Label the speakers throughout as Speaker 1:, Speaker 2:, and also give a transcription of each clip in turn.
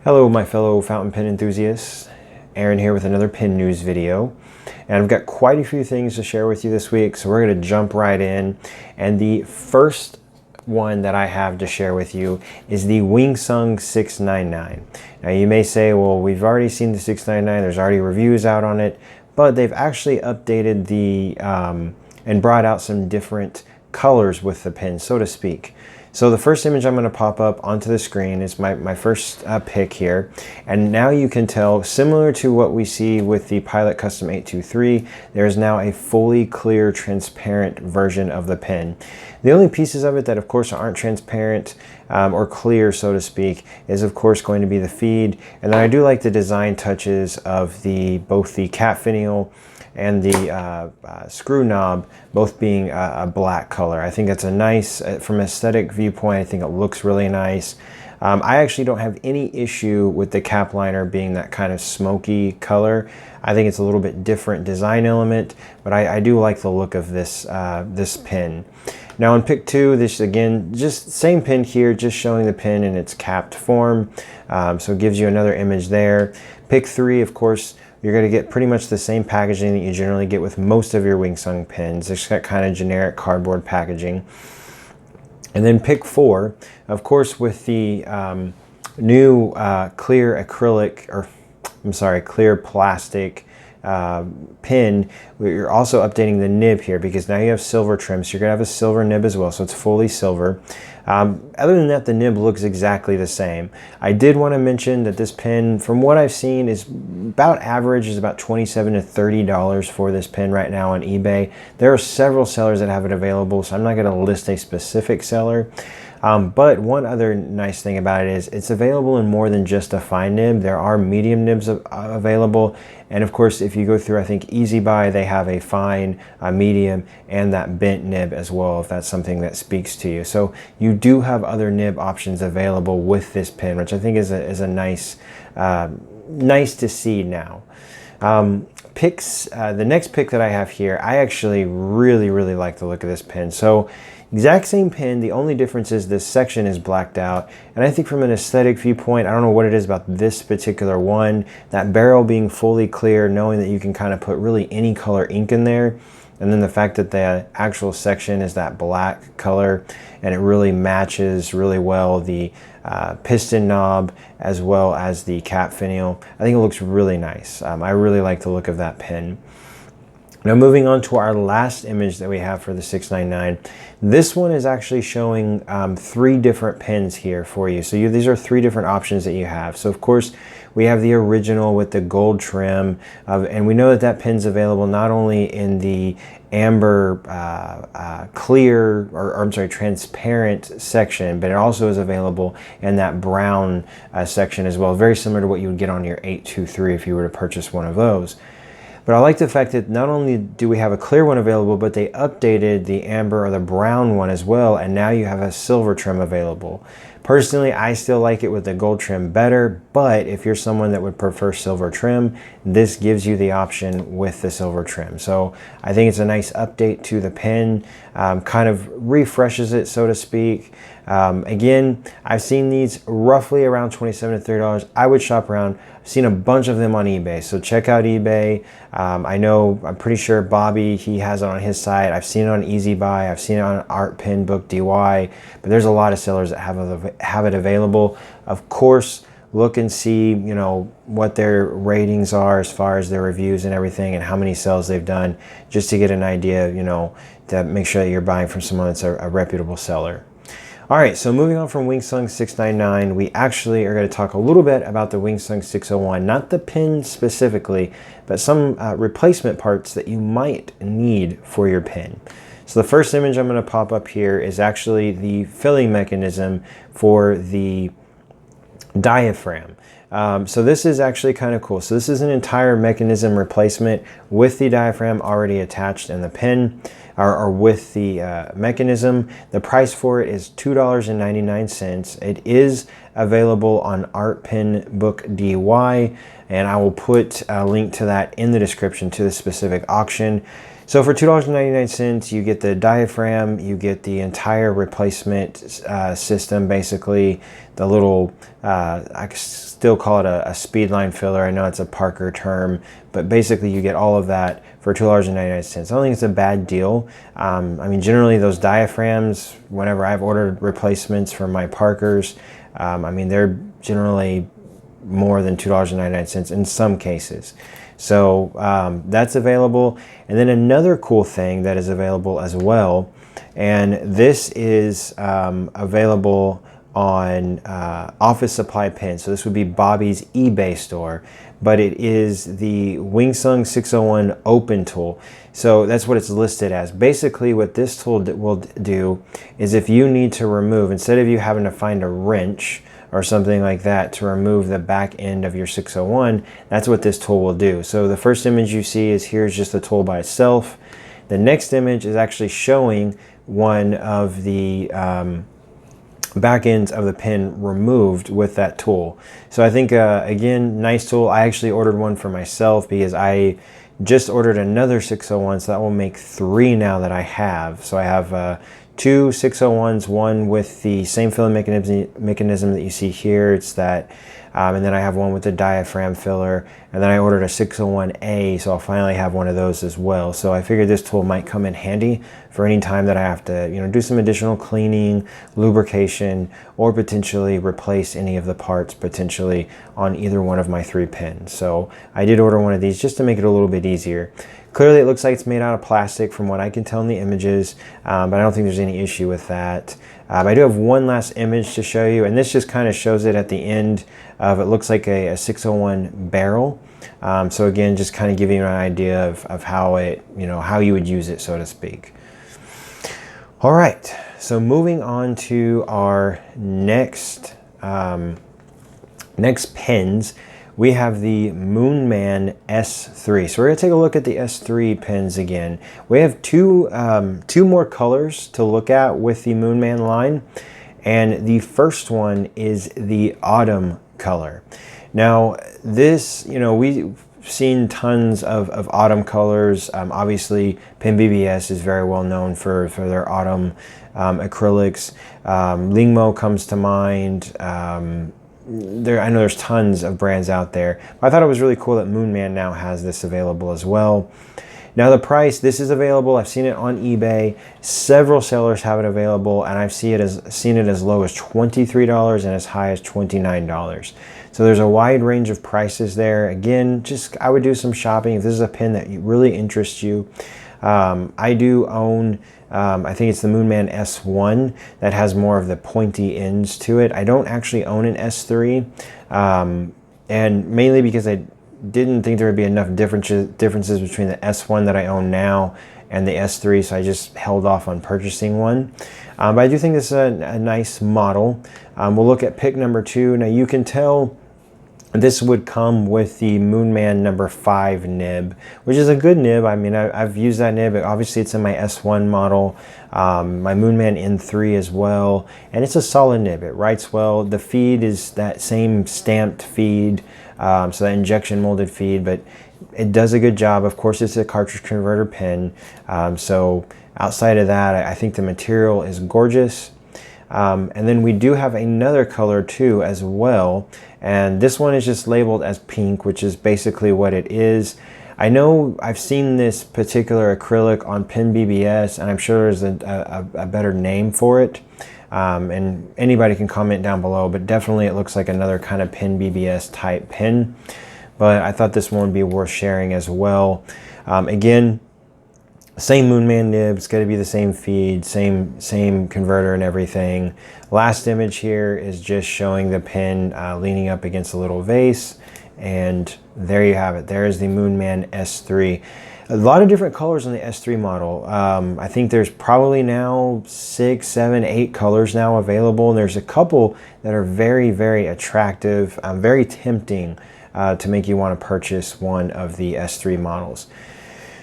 Speaker 1: Hello my fellow fountain pen enthusiasts, Aaron here with another pin news video, and I've got quite a few things to share with you this week, so we're going to jump right in. And the first one that I have to share with you is the WingSung 699. Now you may say, well, we've already seen the 699, there's already reviews out on it, but they've actually updated the and brought out some different colors with the pen, so to speak. So the first image I'm going to pop up onto the screen is my first pick here. And now you can tell, similar to what we see with the Pilot Custom 823, there is now a fully clear, transparent version of the pen. The only pieces of it that of course aren't transparent or clear, so to speak, is of course going to be the feed. And then I do like the design touches of both the cat finial and the screw knob both being a black color. I think that's a nice, from an aesthetic viewpoint, I think it looks really nice. I actually don't have any issue with the cap liner being that kind of smoky color. I think it's a little bit different design element, but I do like the look of this, this pen. Now on pick 2, this again, just same pen here, just showing the pen in its capped form. So it gives you another image there. Pick 3, of course, you're going to get pretty much the same packaging that you generally get with most of your WingSung pens. It's got kind of generic cardboard packaging. And then pick 4, of course, with the new clear acrylic, or I'm sorry, clear plastic pin, you're also updating the nib here because now you have silver trim, so you're gonna have a silver nib as well, so it's fully silver. Other than that, the nib looks exactly the same. I did want to mention that this pen, from what I've seen, is about average, is about $27 to $30 for this pen right now on eBay. There are several sellers that have it available, so I'm not going to list a specific seller. But one other nice thing about it is it's available in more than just a fine nib. There are medium nibs available. And of course, if you go through, I think, Easy Buy, they have a fine, a medium, and that bent nib as well, if that's something that speaks to you. So you do have other nib options available with this pen, which I think is a nice, nice to see now. The next pick that I have here, I actually really like the look of this pen. So exact same pen, the only difference is this section is blacked out, and I think from an aesthetic viewpoint, I don't know what it is about this particular one, that barrel being fully clear, knowing that you can kind of put really any color ink in there, and then the fact that the actual section is that black color, and it really matches really well the piston knob as well as the cap finial. I think it looks really nice. I really like the look of that pen. Now moving on to our last image that we have for the 699. This one is actually showing 3 different pens here for you. So these are 3 different options that you have. So of course we have the original with the gold trim, and we know that that pen's available not only in the amber clear, or I'm sorry, transparent section, but it also is available in that brown section as well. Very similar to what you would get on your 823 if you were to purchase one of those. But I like the fact that not only do we have a clear one available, but they updated the amber or the brown one as well, and now you have a silver trim available. Personally, I still like it with the gold trim better, but if you're someone that would prefer silver trim, this gives you the option with the silver trim. So I think it's a nice update to the pen, kind of refreshes it, so to speak. Again, I've seen these roughly around $27 to $30. I would shop around. I've seen a bunch of them on eBay, so check out eBay. I'm pretty sure Bobby, he has it on his site. I've seen it on Easy Buy. I've seen it on Art Pen Book DY, but there's a lot of sellers that have it available. Of course, look and see, you know, what their ratings are as far as their reviews and everything, and how many sales they've done, just to get an idea, you know, to make sure that you're buying from someone that's a reputable seller. All right, so moving on from WingSung 699, we actually are going to talk a little bit about the WingSung 601, not the pen specifically, but some replacement parts that you might need for your pen. So the first image I'm going to pop up here is actually the filling mechanism for the diaphragm. So this is actually kind of cool. So this is an entire mechanism replacement with the diaphragm already attached in the pen, or with the mechanism. The price for it is $2.99. It is available on Art Pen Book DY, and I will put a link to that in the description to the specific auction. So for $2.99, you get the diaphragm, you get the entire replacement system, basically the little, I still call it a speedline filler. I know it's a Parker term, but basically you get all of that for $2.99. I don't think it's a bad deal. I mean, generally those diaphragms, whenever I've ordered replacements for my Parkers, I mean, they're generally more than $2.99 in some cases. So that's available. And then another cool thing that is available as well, and this is available on office supply pins. So this would be Bobby's eBay store, but it is the WingSung 601 open tool. So that's what it's listed as. Basically what this tool will do is, if you need to remove, instead of you having to find a wrench or something like that to remove the back end of your 601, that's what this tool will do. So the first image you see is here's just the tool by itself. The next image is actually showing one of the back ends of the pin removed with that tool. So I think, again, nice tool. I actually ordered one for myself because I just ordered another 601, so that will make 3 now that I have. So I have 2 601s, one with the same filling mechanism that you see here. It's that, and then I have one with the diaphragm filler, and then I ordered a 601A, so I'll finally have one of those as well. So I figured this tool might come in handy for any time that I have to, do some additional cleaning, lubrication, or potentially replace any of the parts potentially on either one of my 3 pins. So I did order one of these just to make it a little bit easier. Clearly it looks like it's made out of plastic from what I can tell in the images, but I don't think there's any issue with that. I do have one last image to show you, and this just kind of shows it at the end of, it looks like a 601 barrel. So again, just kind of giving you an idea of how it, how you would use it, so to speak. All right, so moving on to our next pins. We have the Moonman S3. So we're gonna take a look at the S3 pins again. We have two more colors to look at with the Moonman line. And the first one is the autumn color. Now this, we've seen tons of autumn colors. Obviously Pin BBS is very well known for their autumn acrylics. Lingmo comes to mind. I know there's tons of brands out there, but I thought it was really cool that Moonman now has this available as well. Now the price, this is available. I've seen it on eBay. Several sellers have it available, and I've seen it as low as $23 and as high as $29. So there's a wide range of prices there. Again, I would do some shopping if this is a pin that really interests you. I do own, I think it's the Moonman S1 that has more of the pointy ends to it. I don't actually own an S3, and mainly because I didn't think there would be enough differences between the S1 that I own now and the S3, so I just held off on purchasing one. But I do think this is a nice model. We'll look at pick number 2. Now you can tell this would come with the Moonman number 5 nib, which is a good nib. I mean, I've used that nib. Obviously, it's in my S1 model, my Moonman N3 as well, and it's a solid nib. It writes well. The feed is that same stamped feed, so that injection molded feed, but it does a good job. Of course, it's a cartridge converter pin, so outside of that, I think the material is gorgeous. And then we do have another color too as well, and this one is just labeled as pink, which is basically what it is. I know I've seen this particular acrylic on Pin BBS, and I'm sure there's a better name for it, and anybody can comment down below, but definitely it looks like another kind of Pin BBS type pin, but I thought this one would be worth sharing as well. Again, same Moonman nib, it's going to be the same feed, same converter and everything. Last image here is just showing the pin leaning up against a little vase, and there you have it. There is the Moonman S3. A lot of different colors on the S3 model. I think there's probably now 6, 7, 8 colors now available, and there's a couple that are very, very attractive, very tempting to make you want to purchase one of the S3 models.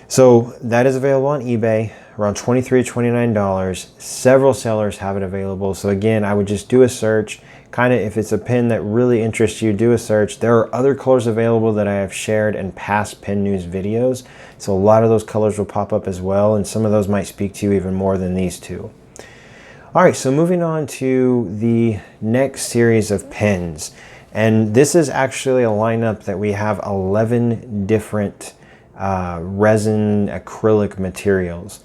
Speaker 1: So that is available on eBay around $23, $29. Several sellers have it available. So again, I would just do a search. Kind of, if it's a pen that really interests you, do a search. There are other colors available that I have shared in past pen news videos. So a lot of those colors will pop up as well. And some of those might speak to you even more than these two. All right, so moving on to the next series of pens. And this is actually a lineup that we have 11 different resin acrylic materials.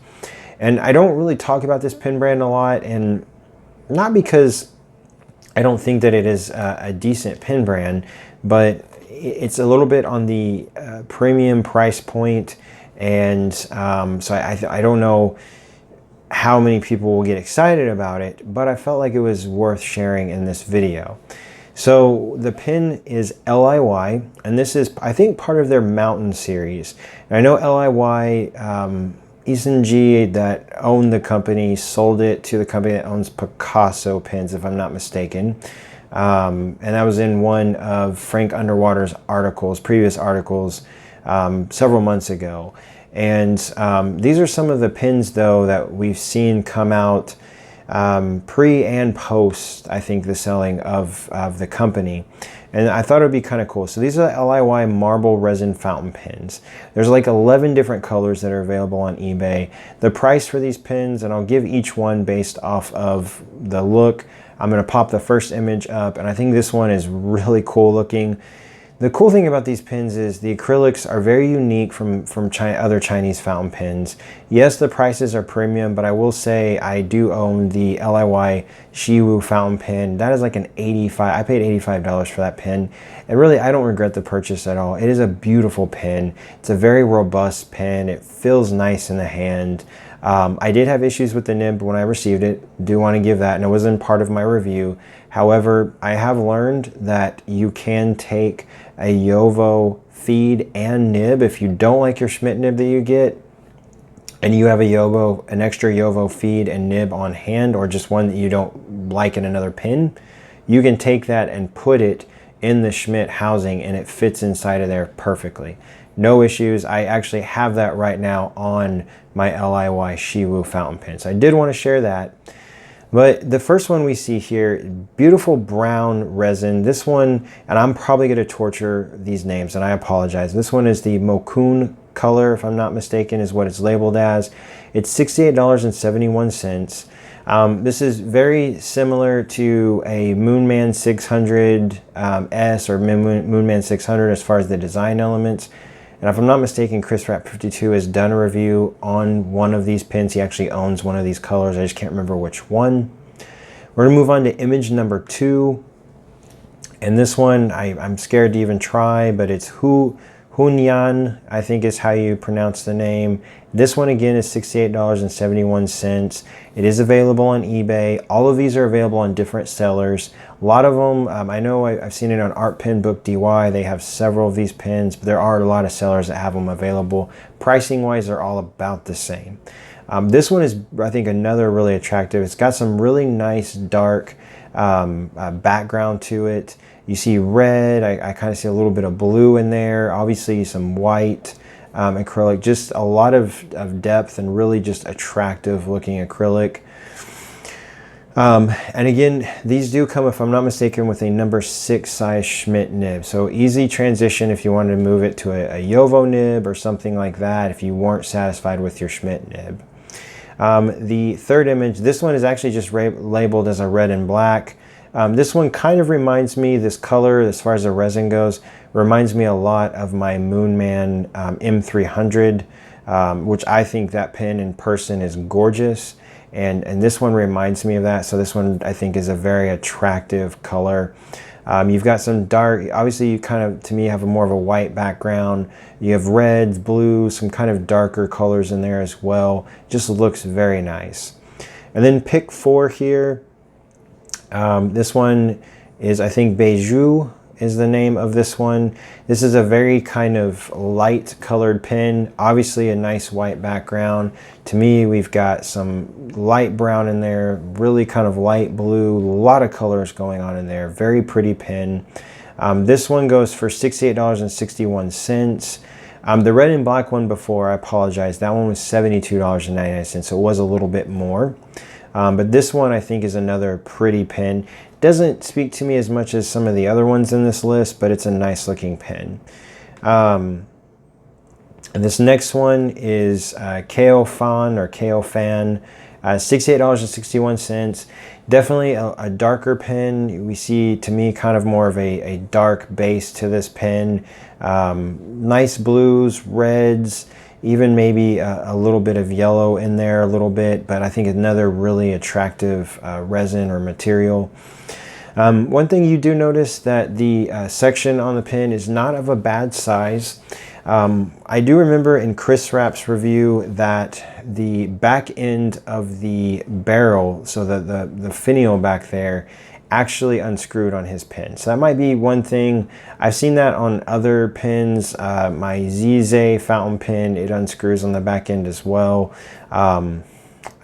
Speaker 1: And I don't really talk about this pen brand a lot, and not because I don't think that it is a decent pen brand, but it's a little bit on the premium price point. And so I don't know how many people will get excited about it, but I felt like it was worth sharing in this video. So the pen is LIY, and this is, I think, part of their Mountain series. And I know LIY, Isnji that owned the company sold it to the company that owns Picasso pens, if I'm not mistaken. And that was in one of Frank Underwater's articles, previous articles, several months ago. And these are some of the pens, though, that we've seen come out pre and post, I think, the selling of the company. And I thought it would be kind of cool. So these are the LIY marble resin fountain pens. There's like 11 different colors that are available on eBay. The price for these pens, and I'll give each one based off of the look. I'm going to pop the first image up, and I think this one is really cool looking. The cool thing about these pens is the acrylics are very unique from other Chinese fountain pens. Yes, the prices are premium, but I will say I do own the LIY Shiwu fountain pen. That is like an I paid $85 for that pen. And really, I don't regret the purchase at all. It is a beautiful pen. It's a very robust pen. It feels nice in the hand. I did have issues with the nib when I received it. Do want to give that, and it wasn't part of my review. However, I have learned that you can take a Yovo feed and nib. If you don't like your Schmidt nib that you get, and you have an extra Yovo feed and nib on hand, or just one that you don't like in another pen, you can take that and put it in the Schmidt housing, and it fits inside of there perfectly. No issues. I actually have that right now on my LIY Shiwu fountain pen. So I did want to share that. But the first one we see here, beautiful brown resin. This one, and I'm probably going to torture these names, and I apologize. This one is the Mokun color, if I'm not mistaken, is what it's labeled as. It's $68.71. This is very similar to a Moonman 600 S or Moonman 600 as far as the design elements. And if I'm not mistaken, Chris Rapp 52 has done a review on one of these pens. He actually owns one of these colors. I just can't remember which one. We're going to move on to image number 2. And this one, I'm scared to even try, but it's Hunyan, I think is how you pronounce the name. This one again is $68.71. It is available on eBay. All of these are available on different sellers. A lot of them, I know I've seen it on Art Pen Book DY. They have several of these pens, but there are a lot of sellers that have them available. Pricing wise, they're all about the same. This one is, I think, another really attractive. It's got some really nice dark background to it. You see red, I kind of see a little bit of blue in there, obviously some white acrylic, just a lot of depth and really just attractive looking acrylic. And again, these do come, if I'm not mistaken, with a number 6 size Schmidt nib. So easy transition if you wanted to move it to a Yovo nib or something like that if you weren't satisfied with your Schmidt nib. The third image, this one is actually just labeled as a red and black. This one kind of reminds me, this color, as far as the resin goes, reminds me a lot of my Moonman M300, which I think that pen in person is gorgeous. And this one reminds me of that. So this one, I think, is a very attractive color. You've got some dark, obviously you kind of, to me, have more of a white background. You have reds, blues, some kind of darker colors in there as well. Just looks very nice. And then pick 4 here. This one is, I think, Beiju is the name of this one. This is a very kind of light colored pen, obviously a nice white background. To me, we've got some light brown in there, really kind of light blue, a lot of colors going on in there. Very pretty pen. This one goes for $68.61. The red and black one before, I apologize, that one was $72.99, so it was a little bit more. But this one I think is another pretty pen. Doesn't speak to me as much as some of the other ones in this list, but it's a nice looking pen. And this next one is KO Fan or KO Fan, $68.61. Definitely a darker pen. We see, to me, kind of more of a dark base to this pen. Nice blues, reds, even maybe a little bit of yellow in there a little bit, but I think another really attractive resin or material. One thing you do notice that the section on the pen is not of a bad size. I do remember in Chris Rapp's review that the back end of the barrel, so the finial back there, actually unscrewed on his pen. So that might be one thing. I've seen that on other pens. My Lingmo fountain pen, it unscrews on the back end as well. I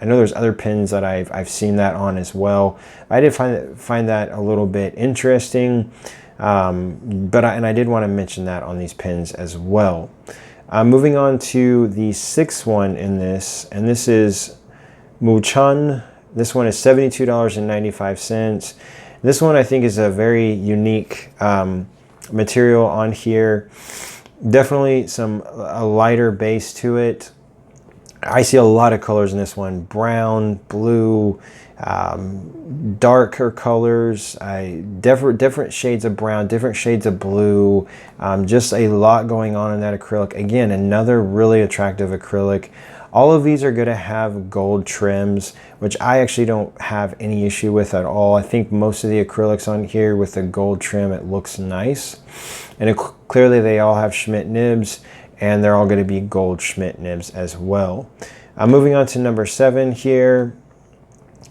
Speaker 1: know there's other pens that I've seen that on as well. I did find that a little bit interesting. But I did want to mention that on these pens as well. Moving on to the sixth one in this, and this is Muchun. This one is $72.95. This one I think is a very unique material on here. Definitely a lighter base to it. I see a lot of colors in this one: brown, blue, darker colors, different shades of brown, different shades of blue, just a lot going on in that acrylic. Again, another really attractive acrylic. All of these are going to have gold trims, which I actually don't have any issue with at all. I think most of the acrylics on here with the gold trim, it looks nice. And clearly they all have Schmidt nibs, and they're all going to be gold Schmidt nibs as well. Moving on to number 7 here.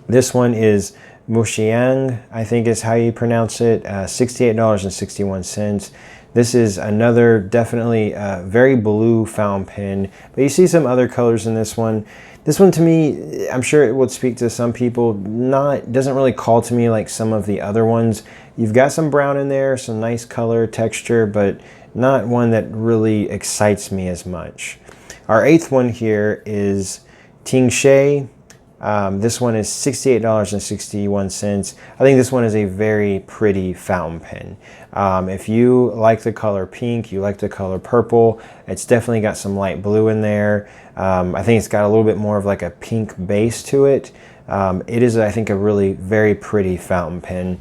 Speaker 1: This one is Muxiang, I think is how you pronounce it, $68.61. This is another definitely very blue fountain pen, but you see some other colors in this one. This one to me, I'm sure it would speak to some people, doesn't really call to me like some of the other ones. You've got some brown in there, some nice color, texture, but not one that really excites me as much. Our 8th one here is Tingshe. This one is $68.61. I think this one is a very pretty fountain pen. If you like the color pink, you like the color purple, it's definitely got some light blue in there. I think it's got a little bit more of like a pink base to it. It is, I think, a really very pretty fountain pen.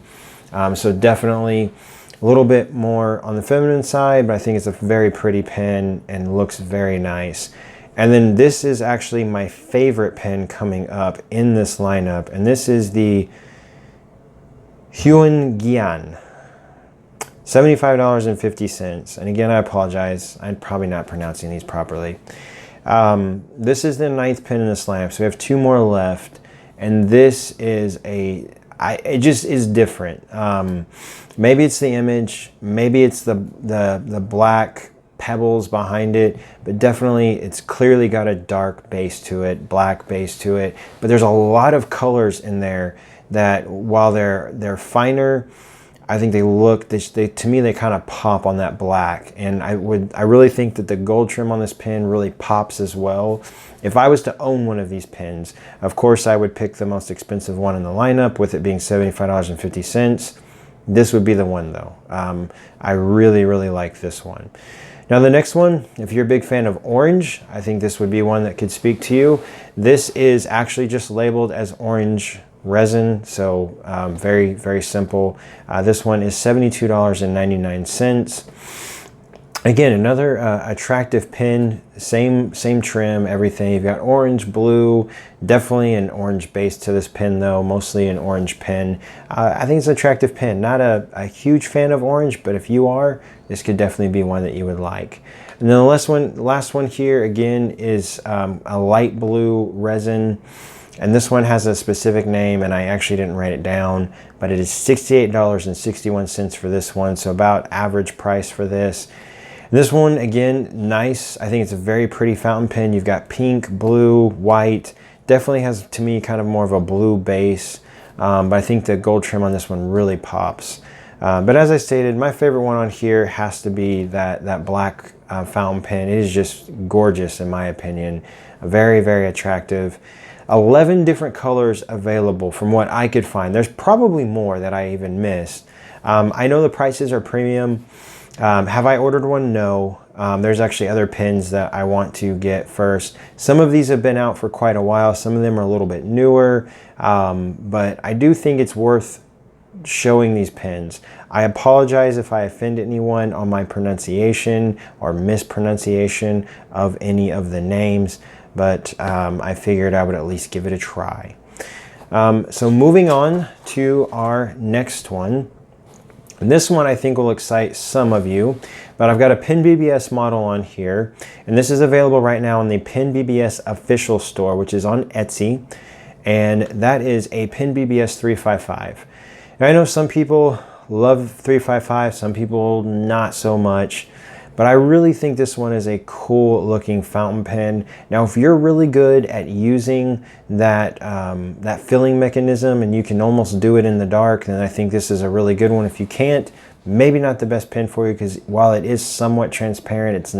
Speaker 1: So definitely a little bit more on the feminine side, but I think it's a very pretty pen and looks very nice. And then this is actually my favorite pen coming up in this lineup, and this is the Huangian, $75.50. And again, I apologize, I'm probably not pronouncing these properly. This is the 9th pen in this lineup, so we have 2 more left, and this is it just is different. Maybe it's the image, maybe it's the black pebbles behind it, but definitely it's clearly got a dark base to it, black base to it, but there's a lot of colors in there that, while they're finer, I think to me they kind of pop on that black. And I really think that the gold trim on this pen really pops as well. If I was to own one of these pens, of course I would pick the most expensive one in the lineup, with it being $75.50. This would be the one though. I really like this one. Now the next one, if you're a big fan of orange, I think this would be one that could speak to you. This is actually just labeled as orange resin, so very simple. This one is $72.99. Again, another attractive pen, same trim, everything. You've got orange, blue, definitely an orange base to this pen though, mostly an orange pen. I think it's an attractive pen. Not a huge fan of orange, but if you are, this could definitely be one that you would like. And then the last one here again is a light blue resin. And this one has a specific name, and I actually didn't write it down, but it is $68.61 for this one, so about average price for this. This one, again, nice. I think it's a very pretty fountain pen. You've got pink, blue, white. Definitely has, to me, kind of more of a blue base. But I think the gold trim on this one really pops. But as I stated, my favorite one on here has to be that black fountain pen. It is just gorgeous in my opinion. Very, very attractive. 11 different colors available from what I could find. There's probably more that I even missed. I know the prices are premium. Have I ordered one? No. There's actually other pens that I want to get first. Some of these have been out for quite a while. Some of them are a little bit newer, but I do think it's worth showing these pens. I apologize if I offend anyone on my pronunciation or mispronunciation of any of the names, but I figured I would at least give it a try. So moving on to our next one. And this one I think will excite some of you, but I've got a Pen BBS model on here, and this is available right now in the Pen BBS official store, which is on Etsy, and that is a Pen BBS 355. Now I know some people love 355, some people not so much, but I really think this one is a cool looking fountain pen. Now, if you're really good at using that, that filling mechanism and you can almost do it in the dark, then I think this is a really good one. If you can't, maybe not the best pen for you, because while it is somewhat transparent, it's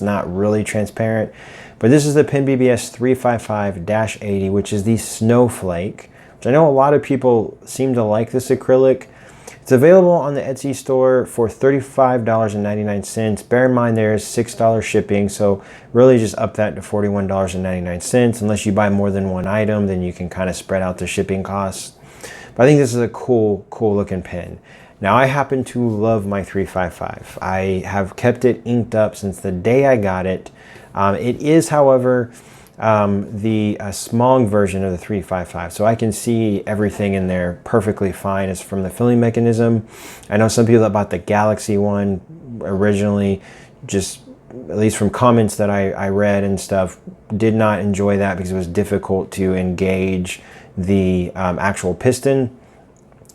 Speaker 1: not really transparent. But this is the Pen BBS 355-80, which is the Snowflake, which I know a lot of people seem to like this acrylic. It's available on the Etsy store for $35.99. Bear in mind there is $6 shipping, so really just up that to $41.99. Unless you buy more than one item, then you can kind of spread out the shipping costs. But I think this is a cool looking pen. Now I happen to love my 355. I have kept it inked up since the day I got it. It is, however, the smog version of the 355, so I can see everything in there perfectly fine. It's from the filling mechanism. I know some people that bought the Galaxy one originally, just at least from comments that I read and stuff, did not enjoy that because it was difficult to engage the actual piston.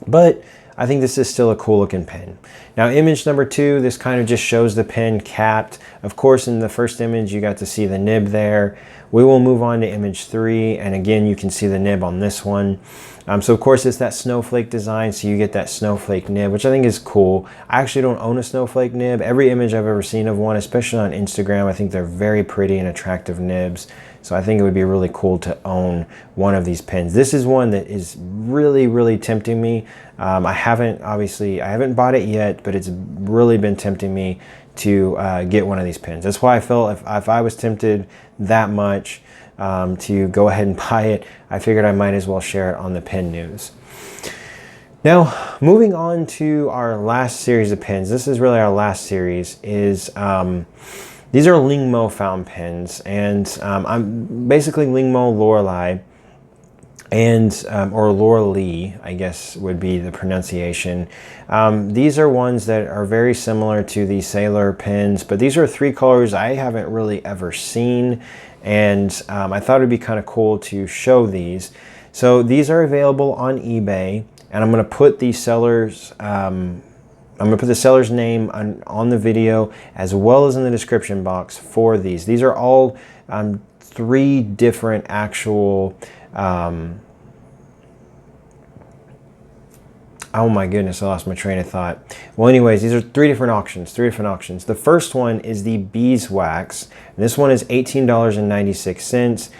Speaker 1: But I think this is still a cool looking pen. Now image number 2, this kind of just shows the pen capped. Of course, in the first image you got to see the nib there. We will move on to image 3, and again you can see the nib on this one. So of course it's that snowflake design, so you get that snowflake nib, which I think is cool. I actually don't own a snowflake nib. Every image I've ever seen of one, especially on Instagram, I think they're very pretty and attractive nibs. So I think it would be really cool to own one of these pens. This is one that is really tempting me. I haven't bought it yet, but it's really been tempting me to get one of these pens. That's why I felt if I was tempted that much to go ahead and buy it, I figured I might as well share it on the Pen News. Now, moving on to our last series of pens. This is really our last series. These are Lingmo Fountain pens, and I'm basically Lingmo Lorelei, and or Lorelei, I guess would be the pronunciation. These are ones that are very similar to the Sailor pens, but these are 3 colors I haven't really ever seen, and I thought it'd be kind of cool to show these. So these are available on eBay, and I'm going to put the seller's name on the video as well as in the description box for these. These are all 3 different actual oh my goodness, I lost my train of thought. Well, anyways, these are 3 different auctions. The first one is the beeswax, and this one is $18.96.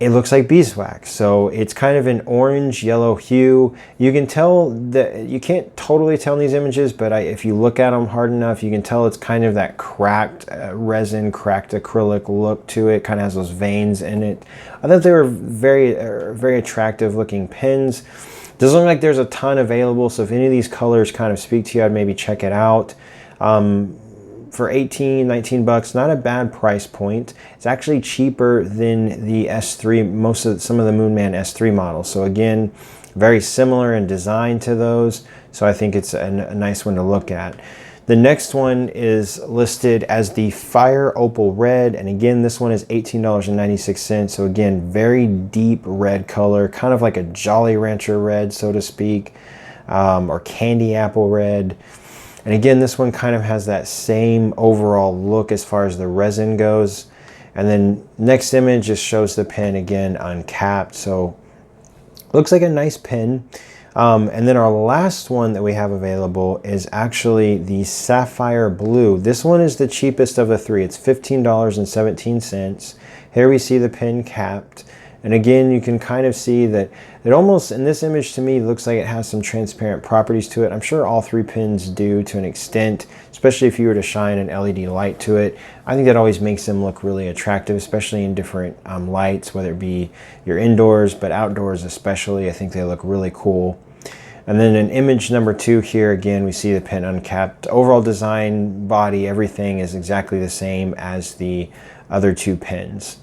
Speaker 1: It looks like beeswax, so it's kind of an orange yellow hue. You can tell that, you can't totally tell in these images, but if you look at them hard enough, you can tell it's kind of that cracked resin, cracked acrylic look to it. Kind of has those veins in it. I thought they were very attractive looking pens. Doesn't look like there's a ton available, so if any of these colors kind of speak to you, I'd maybe check it out. For 18, 19 bucks, not a bad price point. It's actually cheaper than the S3, some of the Moonman S3 models. So again, very similar in design to those. So I think it's a nice one to look at. The next one is listed as the Fire Opal Red, and again, this one is $18.96. So again, very deep red color, kind of like a Jolly Rancher red, so to speak, or candy apple red. And again, this one kind of has that same overall look as far as the resin goes. And then next image just shows the pen again uncapped. So looks like a nice pen. And then our last one that we have available is actually the Sapphire Blue. This one is the cheapest of the three. It's $15.17. Here we see the pin capped. And again, you can kind of see that it almost, in this image to me, looks like it has some transparent properties to it. I'm sure all three pins do to an extent, especially if you were to shine an LED light to it. I think that always makes them look really attractive, especially in different lights, whether it be your indoors, but outdoors especially. I think they look really cool. And then in image number 2 here, again, we see the pin uncapped. Overall design, body, everything is exactly the same as the other two pins.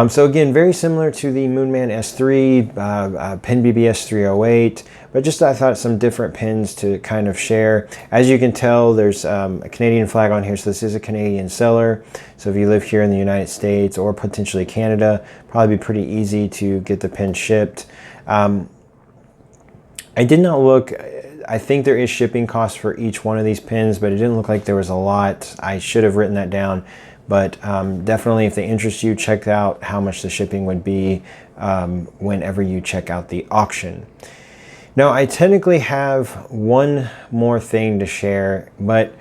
Speaker 1: So again, very similar to the Moonman S3, Pin BBS 308, but just I thought some different pins to kind of share. As you can tell, there's a Canadian flag on here, so this is a Canadian seller. So if you live here in the United States or potentially Canada, probably be pretty easy to get the pin shipped. I did not look, I think there is shipping costs for each one of these pins, but it didn't look like there was a lot. I should have written that down. But definitely, if they interest you, check out how much the shipping would be whenever you check out the auction. Now, I technically have one more thing to share, but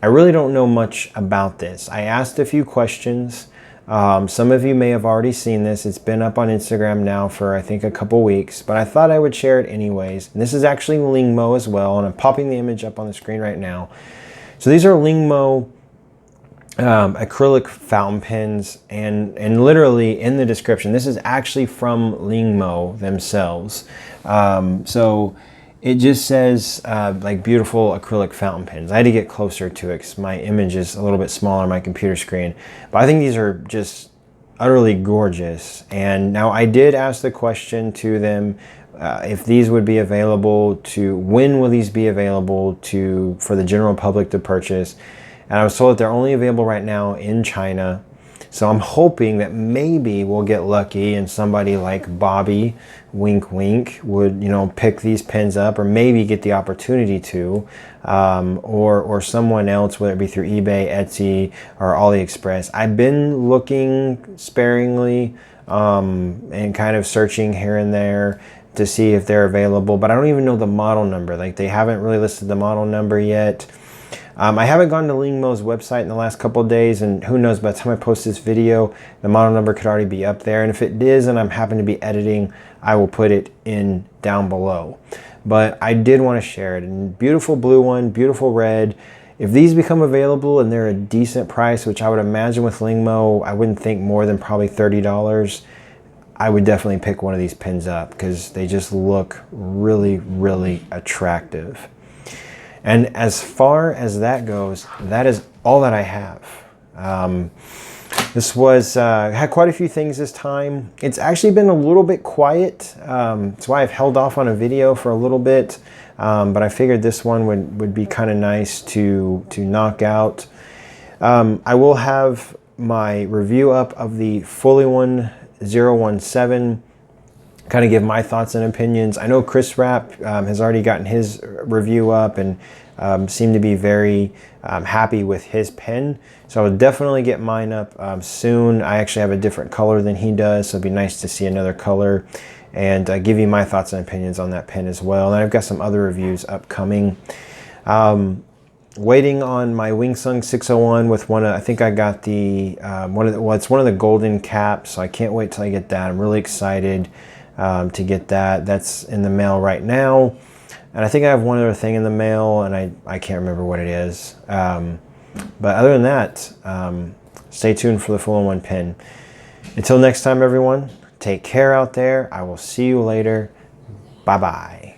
Speaker 1: I really don't know much about this. I asked a few questions. Some of you may have already seen this. It's been up on Instagram now for, I think, a couple weeks, but I thought I would share it anyways. And this is actually Lingmo as well, and I'm popping the image up on the screen right now. So these are Lingmo acrylic fountain pens, and literally in the description, this is actually from Lingmo themselves. So it just says like beautiful acrylic fountain pens. I had to get closer to it because my image is a little bit smaller on my computer screen, but I think these are just utterly gorgeous. And now I did ask the question to them if these would be available to, when will these be available to for the general public to purchase. And I was told that they're only available right now in China. So I'm hoping that maybe we'll get lucky and somebody like Bobby, wink wink, would, you know, pick these pens up, or maybe get the opportunity to, or someone else, whether it be through eBay, Etsy, or AliExpress. I've been looking sparingly and kind of searching here and there to see if they're available, but I don't even know the model number. Like, they haven't really listed the model number yet. I haven't gone to Lingmo's website in the last couple of days, and who knows, by the time I post this video, the model number could already be up there. And if it is, and I'm happen to be editing, I will put it in down below. But I did want to share it. And beautiful blue one, beautiful red. If these become available and they're a decent price, which I would imagine with Lingmo, I wouldn't think more than probably $30. I would definitely pick one of these pens up because they just look really, really attractive. And as far as that goes, that is all that I have. This was, had quite a few things this time. It's actually been a little bit quiet. That's why I've held off on a video for a little bit. But I figured this one would be kind of nice to knock out. I will have my review up of the Fully One 017. Kind of give my thoughts and opinions. I know Chris Rapp has already gotten his review up and seemed to be very happy with his pen. So I will definitely get mine up soon. I actually have a different color than he does, so it'd be nice to see another color and give you my thoughts and opinions on that pen as well. And I've got some other reviews upcoming. Waiting on my WingSung 601 with one of, I think I got the, well, it's one of the golden caps, so I can't wait till I get that. I'm really excited to get that. That's in the mail right now. And I think I have one other thing in the mail, and I can't remember what it is. But other than that, stay tuned for the Full One pen. Until next time, everyone, take care out there. I will see you later. Bye-bye.